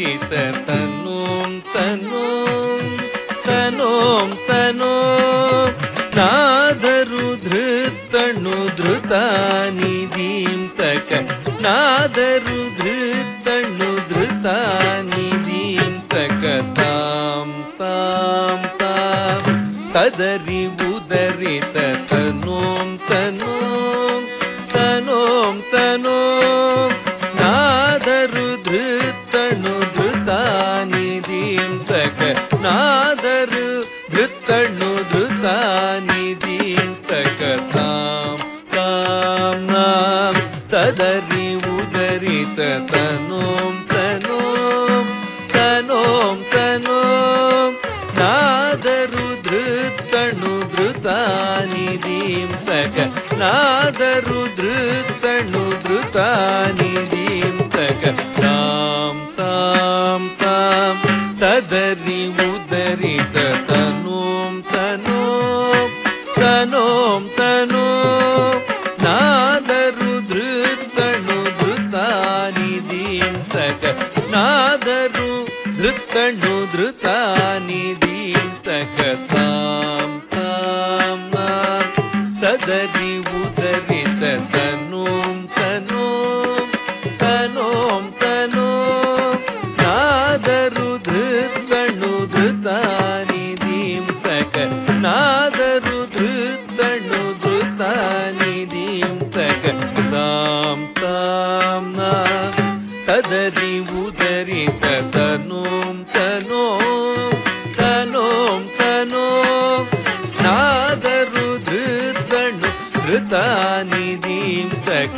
ಉದರಿತ ತನೋಂ ತನೋಂ ತನೋಂ ತನೋಂ ನಾದರು ಧೃತಣು ಧೃತಾನಿಧೀಂ ತಕ ನಾದರು ಧೃತಣು ಧೃತಾನಿಧೀಂ ತಕ ತಾಂ ತಾಂ ತಾಂ ತದರಿ ಉದರಿತ ತನೋಂ ತನೋಂ ತನೋಂ ತನೋಂ ನಾದರು ಧೃತಣು ಧೃತಾನಿಧೀಂ ತಕ ನಾದರು ಧೃತಣು ಧೃತಾನಿಧೀಂ ತಕ ತಾಂ ತಾಂ ನಾಂ ತದರಿ ಉದರಿತ ತನೋಂ ತನೋಂ ತನೋಂ ತನೋಂ ನಾದರು ಧೃತಣು ಧೃತಾನಿಧೀಂ ತಕ ನಾದರು ಧೃತಣು ಧೃತಾನಿಧೀಂ ತಕ ತಾಂ ತಾಂ ತಾಂ ತದರಿ ಉದರಿತ ತನೋಂ ತನೋಂ ತನೋಂ ತನೋಂ ನಾದರು ಧೃತಣು ಧೃತಾನಿಧೀಂ ತಕ ನಾದರು ಧೃತಣು ಧೃತಾನಿಧೀಂ ತಕ ತಾಂ ತಾಂ ನಾಂ ತದರಿ ಉದರಿತ ತನೋಂ ತನೋಂ ತನೋಂ ತನೋಂ ನಾದರು ಧೃತಣು ಧೃತಾನಿಧೀಂ ತಕ ನಾದರು ಧೃತಣು ಧೃತಾನಿಧೀಂ ತಕ ತಾಂ ತಾಂ ನಾಂ ತದರಿ ಉದರಿತ ತನೋಂ ತನೋಂ ತನೋಂ ತನೋಂ ನಾದರು ಧೃತಣು ಧೃತಾನಿಧೀಂ ತಕ